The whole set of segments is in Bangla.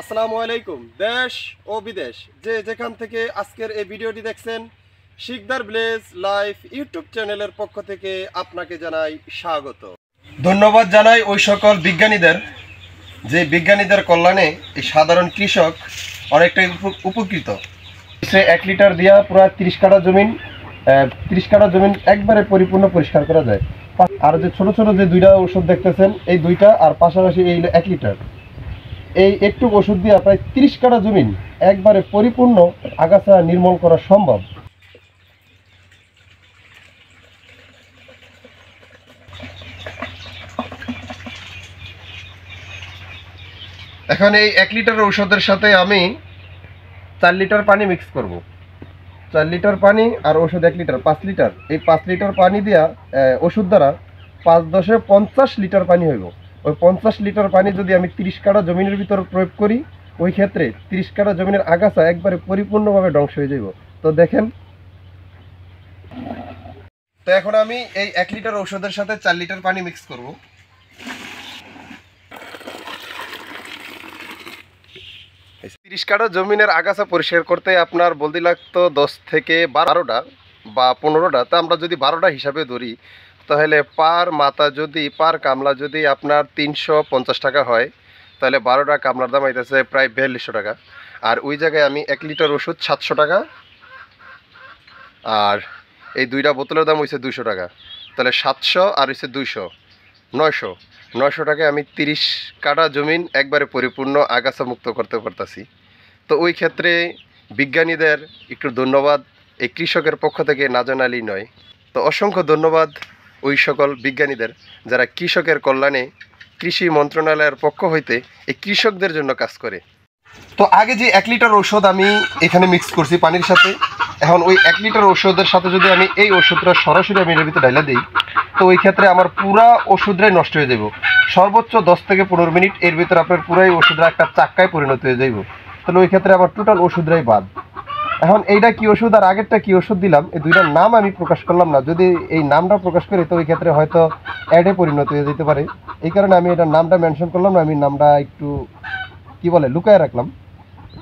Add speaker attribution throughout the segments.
Speaker 1: আসসালামু আলাইকুম। দেশ ও বিদেশ যে যেখান থেকে আজকের এই ভিডিওটি দেখছেন, শিকদার ভিলেজ লাইফ ইউটিউব চ্যানেলের পক্ষ থেকে আপনাকে জানাই স্বাগত। ধন্যবাদ জানাই ওই সকল বিজ্ঞানীদের যে বিজ্ঞানীদের কল্যাণে এই সাধারণ কৃষক অনেকটাই উপকৃত। 1 লিটার দিয়া পুরো 30 কাঠা জমিন 30 কাঠা জমিন একবারে পরিপূর্ণ পরিষ্কার করা যায়। আর যে ছোট ছোট যে দুইটা ওষুধ দেখতেছেন, এই দুইটা আর পাশাপাশি এই 1 লিটার, এই একটু ওষুধ দিয়ে প্রায় 30 কাঠা জমিন একবারে পরিপূর্ণ আগাছা নির্মূল করা সম্ভব। এখন এই 1 লিটার ঔষধের সাথে আমি 4 লিটার পানি মিক্স করব। 4 লিটার পানি আর ওষুধ 1 লিটার, 5 লিটার। এই 5 লিটার পানি দিয়া ওষুধ দ্বারা 5×10 = 50 লিটার পানি হইব। ওই 50 লিটার পানি যদি আমি 30 কাঠা জমিনের ভিতর প্রয়োগ করি, ওই ক্ষেত্রে 30 কাঠা জমিনের আগাছা একবারে পরিপূর্ণভাবে ধ্বংস হয়ে যাইব। তো দেখেন, তো এখন আমি এই 1 লিটার ওষুধের সাথে 4 লিটার পানি মিক্স করব। এই 30 কাঠা জমিনের আগাছা পরিষ্কার করতে আপনার বলতে লাগতো 10 থেকে 12টা বা 15টা। তা আমরা যদি 12টা হিসাবে ধরি, তাহলে পার মাথা যদি পার কামলা যদি আপনার 350 টাকা হয়, তাহলে 12টা কামলার দাম আইতেছে প্রায় 4200 টাকা। আর ওই জায়গায় আমি 1 লিটার ওষুধ 700 টাকা, আর এই দুইটা বোতলের দাম হয়েছে 200 টাকা। তাহলে 700 আর হয়েছে 200, 900 টাকায় আমি 30 কাঠা জমিন একবারে পরিপূর্ণ আগাছা মুক্ত করতে পারতাছি। তো ওই ক্ষেত্রে বিজ্ঞানীদের একটু ধন্যবাদ, এই কৃষকের পক্ষ থেকে না জানালেই নয়। তো অসংখ্য ধন্যবাদ ওই সকল বিজ্ঞানীদের যারা কৃষকের কল্যাণে কৃষি মন্ত্রণালয়ের পক্ষ হইতে এই কৃষকদের জন্য কাজ করে। তো আগে যে 1 লিটার ঔষধ আমি এখানে মিক্স করছি পানির সাথে, এখন ওই 1 লিটার ওষুধের সাথে যদি আমি এই ওষুধটা সরাসরি আমি এর ভিতরে ঢাইলা দিই, তো ওই ক্ষেত্রে আমার পুরা ওষুধটাই নষ্ট হয়ে যাব। সর্বোচ্চ 10 থেকে 15 মিনিট এর ভিতরে আপনার পুরাই ওষুধটা একটা চাক্কায় পরিণত হয়ে যাইব। তাহলে ওই ক্ষেত্রে আমার টোটাল ওষুধটাই বাদ। এখন এইটা কি ওষুধ আর আগেরটা কি ওষুধ দিলাম, এই দুইটার নাম আমি প্রকাশ করলাম না। যদি এই নামটা প্রকাশ করি, তো ওই ক্ষেত্রে হয়তো অ্যাডে পরিণত হয়ে যেতে পারে। এই কারণে আমি এটার নামটা মেনশন করলাম না, আমি নামটা একটু কি বলে লুকায় রাখলাম।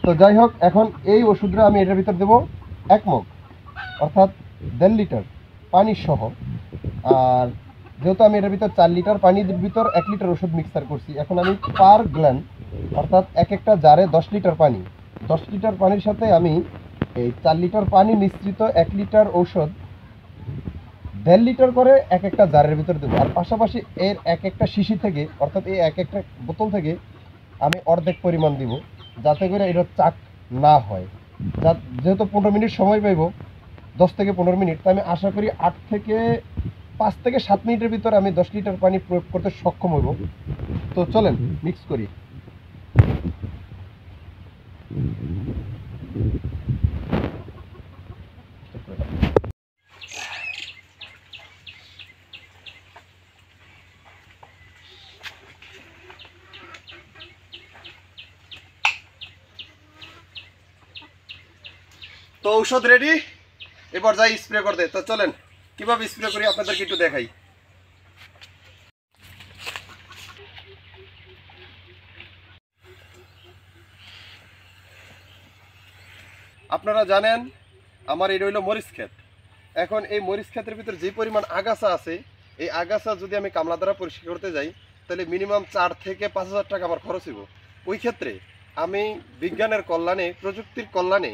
Speaker 1: তো যাই হোক, এখন এই ওষুধটা আমি এটার ভিতর দেবো 1 মগ, অর্থাৎ 1.5 লিটার পানি সহ। আর যেহেতু আমি এটার ভিতর 4 লিটার পানির ভিতর 1 লিটার ওষুধ মিক্সার করছি, এখন আমি পার গ্ল্যান অর্থাৎ একটা জারে 10 লিটার পানি, 10 লিটার পানির সাথে আমি এই 4 লিটার পানি মিশ্রিত 1 লিটার ঔষধ 1.5 লিটার করে একটা জারের ভিতর দেবো। আর পাশাপাশি এর একটা শিশি থেকে, অর্থাৎ এই একটা বোতল থেকে আমি অর্ধেক পরিমাণ দিব, যাতে করে এটা চাক না হয়। যেহেতু 15 মিনিট সময় পাইব, 10 থেকে 15 মিনিট, তো আমি আশা করি 5 থেকে 7 মিনিটের ভিতরে আমি 10 লিটার পানি প্রয়োগ করতে সক্ষম হইব। তো চলেন মিক্স করি। তো ঔষধ রেডি, এবার যাই স্প্রে করতে। তো চলেন কিভাবে স্প্রে করি আপনাদেরকে একটু দেখাই। আপনারা জানেন আমার এটা হইলো মরিচ ক্ষেত। এখন এই মরিচ ক্ষেতের ভিতরে যে পরিমাণ আগাছা আছে, এই আগাছা যদি আমি কামলা দ্বারা পরিষ্কার করতে যাই, তাহলে মিনিমাম 4 থেকে 5,000 টাকা আমার খরচ হইব। ওই ক্ষেত্রে আমি বিজ্ঞানের কল্যাণে, প্রযুক্তির কল্যাণে,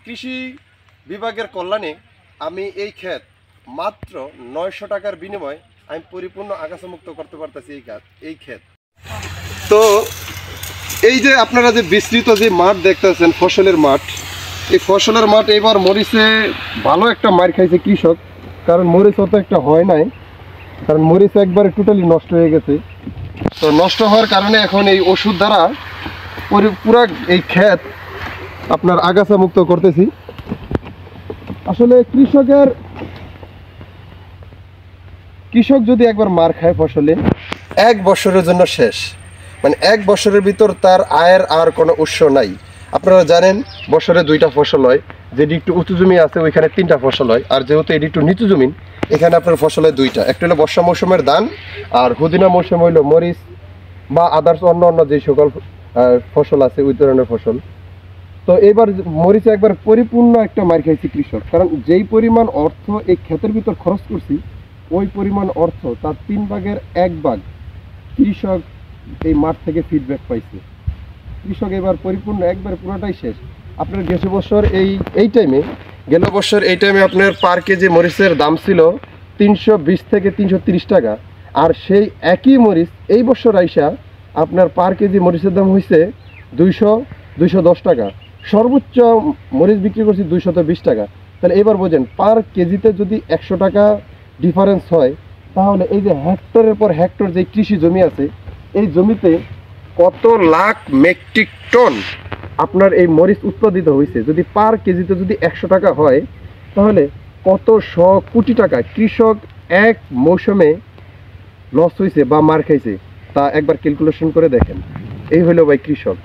Speaker 1: কৃষি বিভাগের কল্যাণে আমি এই ক্ষেত মাত্র 900 টাকার বিনিময়ে আমি পরিপূর্ণ আগাছা মুক্ত করতে পারতেছি এই ক্ষেত। তো এই যে আপনারা যে বিস্তৃত যে মাঠ দেখতেছেন, ফসলের মাঠ, এই ফসলের মাঠ এবার মরিচে ভালো একটা মার খাইছে কৃষক। কারণ মরিচ অত একটা হয় নাই, কারণ মরিচ একবারে টোটালি নষ্ট হয়ে গেছে। তো নষ্ট হওয়ার কারণে এখন এই ওষুধ দ্বারা পুরা এই ক্ষেত আপনার আগাছা মুক্ত করতেছি। আসলে কৃষক যদি একবার মার খায় ফসলে, 1 বছরের জন্য শেষ। মানে 1 বছরের ভিতর তার আয়ের আর কোনো উৎস নাই। আপনারা জানেন বছরে 2টা ফসল হয়, যেটি একটু উঁচু জমি আছে ওইখানে 3টা ফসল হয়, আর যেহেতু এটি একটু নিচু জমিন, এখানে আপনার ফসল হয় 2টা। একটা হলো বর্ষা মৌসুমের ধান, আর হুদিনা মৌসুম হইলো মরিচ বা আদার্স অন্য যে সকল ফসল আছে, ওই ধরনের ফসল। তো এবার মরিচে একবার পরিপূর্ণ একটা মার খাইছে কৃষক, কারণ যেই পরিমাণ অর্থ এই ক্ষেতের ভিতর খরচ করছি, ওই পরিমাণ অর্থ তার 1/3 কৃষক এই মাঠ থেকে ফিডব্যাক পাইছে। কৃষক এবার পরিপূর্ণ একবার পুরোটাই শেষ। আপনার গেল বছর এই টাইমে আপনার পার কেজি মরিচের দাম ছিল 320 থেকে 330 টাকা, আর সেই একই মরিচ এই বছর আইসা আপনার পার কেজি মরিচের দাম হয়েছে 210 টাকা। সর্বোচ্চ মরিচ বিক্রি করছি 220 টাকা। তাহলে এবার বোঝেন, পার কেজিতে যদি 100 টাকা ডিফারেন্স হয়, তাহলে এই যে হেক্টরের পর হেক্টর যে কৃষি জমি আছে, এই জমিতে কত লাখ মেট্রিক টন আপনার এই মরিচ উৎপাদিত হয়েছে। যদি পার কেজিতে যদি 100 টাকা হয়, তাহলে কত 100 কোটি টাকা কৃষক এক মৌসুমে লস হয়েছে বা মার খাইছে, তা একবার ক্যালকুলেশন করে দেখেন। এই হলো ভাই কৃষক।